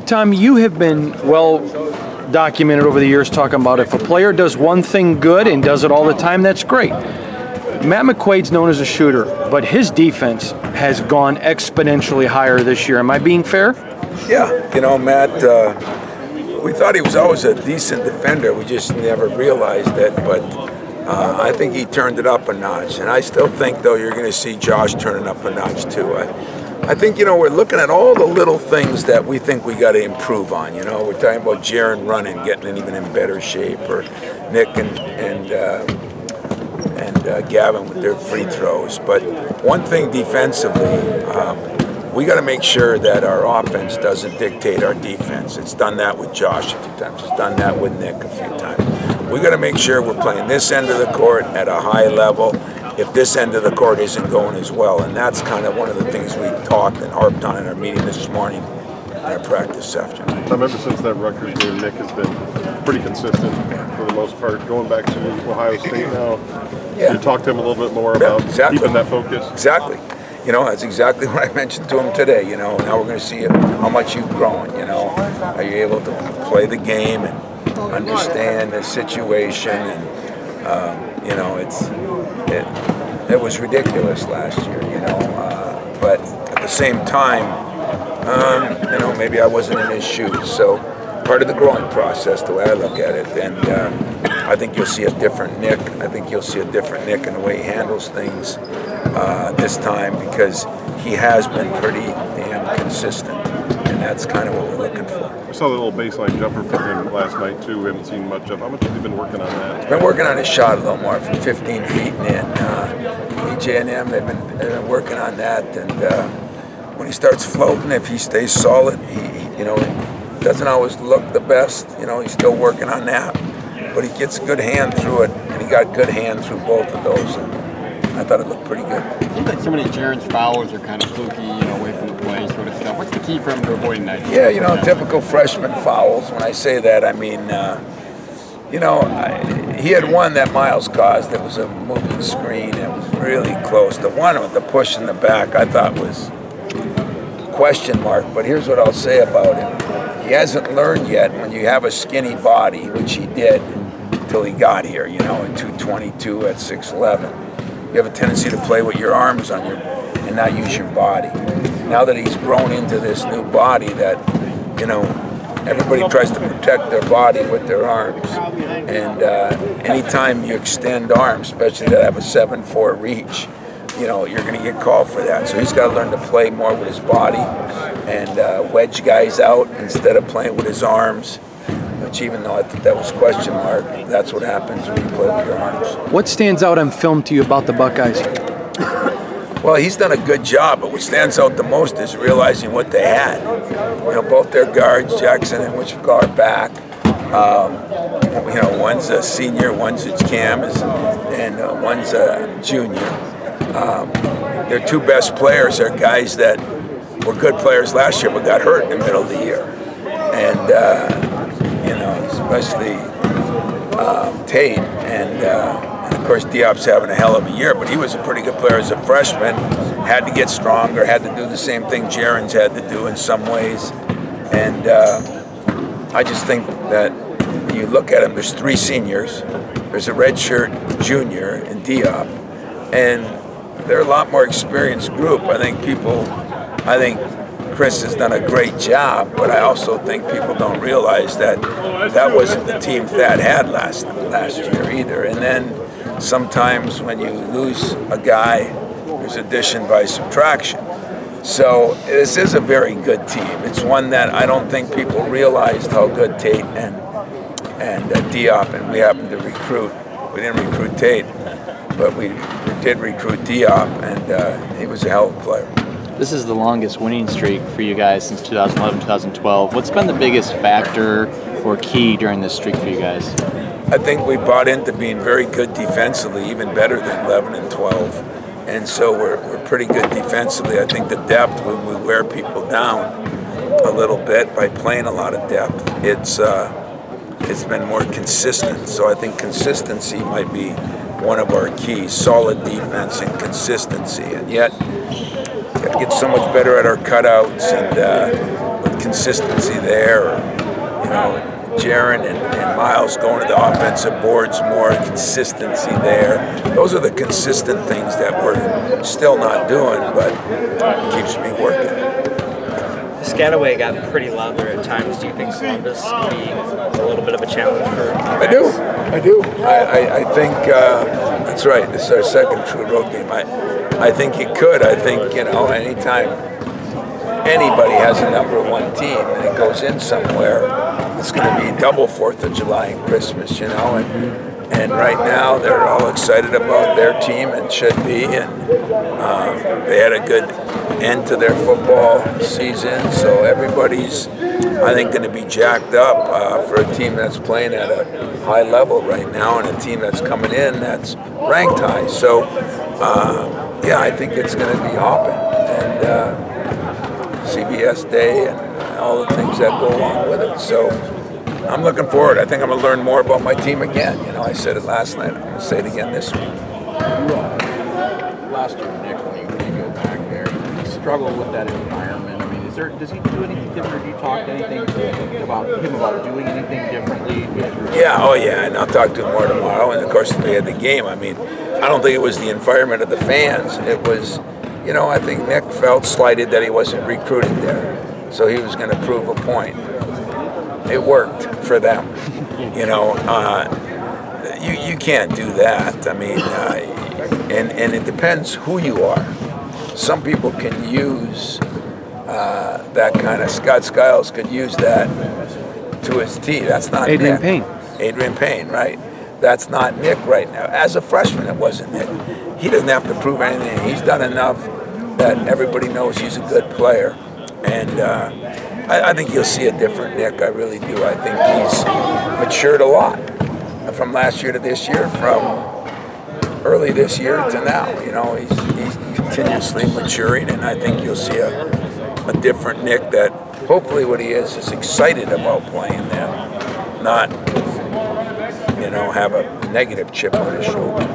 Tom, you have been well documented over the years talking about if a player does one thing good and does it all the time, that's great. Matt McQuaid's known as a shooter, but his defense has gone exponentially higher this year. Am I being fair? Yeah, you know, Matt, we thought he was always a decent defender. We just never realized it, but I think he turned it up a notch. And I still think, though, you're going to see Josh turning up a notch, too. I think, you know, we're looking at all the little things that we think we got to improve on. You know, we're talking about Jaron running, getting even in better shape, or Nick and Gavin with their free throws. But one thing defensively, we got to make sure that our offense doesn't dictate our defense. It's done that with Josh a few times. It's done that with Nick a few times. We got to make sure we're playing this end of the court at a high level if this end of the court isn't going as well. And that's kind of one of the things we talked and harped on in our meeting this morning and our practice this afternoon. I remember since that Rutgers game, Nick has been pretty consistent for the most part. Going back to Ohio State now, yeah. You talk to him a little bit more about keeping that focus? Exactly. You know, that's exactly what I mentioned to him today. You know, now we're going to see how much you've grown. You know, are you able to play the game and understand the situation? And you know, it was ridiculous last year. You know, but at the same time, you know, maybe I wasn't in his shoes. So part of the growing process, the way I look at it, and I think you'll see a different Nick. I think you'll see a different Nick in the way he handles things this time, because he has been pretty damn consistent, and that's kind of what we're looking for. I saw the little baseline jumper from him last night too. We haven't seen much of. How much have you been working on that? He's been working on his shot a little more from 15 feet and in. EJ and him, they've been working on that, and when he starts floating, if he stays solid, he you know, it doesn't always look the best. You know, he's still working on that. But he gets a good hand through it, and he got good hand through both of those, and I thought it looked pretty good. It seems like so many of Jaron's fouls are kind of fluky, you know, away from the play sort of stuff. What's the key for him to avoiding that? Yeah, you know, typical freshman fouls. When I say that, I mean, you know, he had one that Miles caused. It was a moving screen. It was really close. The one with the push in the back, I thought was question mark. But here's what I'll say about him. He hasn't learned yet when you have a skinny body, which he did until he got here, you know, at 222 at 6'11". You have a tendency to play with your arms on your and not use your body. Now that he's grown into this new body that, you know, everybody tries to protect their body with their arms. And anytime you extend arms, especially that have a 7'4" reach, you know, you're going to get called for that. So he's got to learn to play more with his body and wedge guys out instead of playing with his arms, which, even though I think that was question mark, that's what happens when you play with your arms. What stands out on film to you about the Buckeyes? Well, he's done a good job, but what stands out the most is realizing what they had. You know, both their guards, Jackson and are back. You know, one's a senior, one's a Cam, and one's a junior. Their two best players are guys that were good players last year but got hurt in the middle of the year. And, you know, especially Tate. And of course, Diop's having a hell of a year, but he was a pretty good player as a freshman. Had to get stronger, had to do the same thing Jaron's had to do in some ways. And I just think that when you look at him, there's three seniors. There's a redshirt junior in Diop. And they're a lot more experienced group. I think Chris has done a great job, but I also think people don't realize that that wasn't the team Thad had last year either. And then sometimes when you lose a guy, there's addition by subtraction. So this is a very good team. It's one that I don't think people realized how good Tate and Diop, and we happened to recruit. We didn't recruit Tate, but we did recruit Diop, and he was a hell of a player. This is the longest winning streak for you guys since 2011, 2012. What's been the biggest factor or key during this streak for you guys? I think we bought into being very good defensively, even better than 11 and 12. And so we're pretty good defensively. I think the depth, when we wear people down a little bit by playing a lot of depth, it's been more consistent. So I think consistency might be one of our keys, solid defense and consistency. And yet, got to get so much better at our cutouts, and with consistency there, or, you know, Jaron and Miles going to the offensive boards more, consistency there. Those are the consistent things that we're still not doing, but keeps me working. Scanaway got pretty loud there at times. Do you think Columbus can be a little bit of a challenge for I do. I think that's right. This is our second true road game. I think he could. I think, you know, anytime anybody has a #1 team and it goes in somewhere, it's going to be double 4th of July and Christmas, you know. And right now they're all excited about their team and should be. And they had a good end to their football season, so everybody's, I think, going to be jacked up for a team that's playing at a high level right now and a team that's coming in that's ranked high. So, yeah, I think it's going to be hopping. And CBS Day and all the things that go along with it. So I'm looking forward. I think I'm going to learn more about my team again. You know, I said it last night. I'm going to say it again this week. Last year, Nick, when you go back there, he struggled with that environment. I mean, does he do anything different? Do you talk to anything about him about doing anything differently? Yeah, oh yeah, and I'll talk to him more tomorrow. And of course, we had the game. I mean, I don't think it was the environment of the fans. It was, you know, I think Nick felt slighted that he wasn't recruited there. So he was going to prove a point. It worked for them. You know, you can't do that. I mean, and it depends who you are. Some people can use that kind of, Scott Skiles could use that to his T. That's not Adrian Nick. Payne. Adrian Payne, right. That's not Nick right now. As a freshman, it wasn't Nick. He doesn't have to prove anything. He's done enough that everybody knows he's a good player. And I think you'll see a different Nick. I really do. I think he's matured a lot from last year to this year, from early this year to now. You know, he's continuously maturing, and I think you'll see a different Nick that hopefully what he is excited about playing them, not, you know, have a negative chip on his shoulder.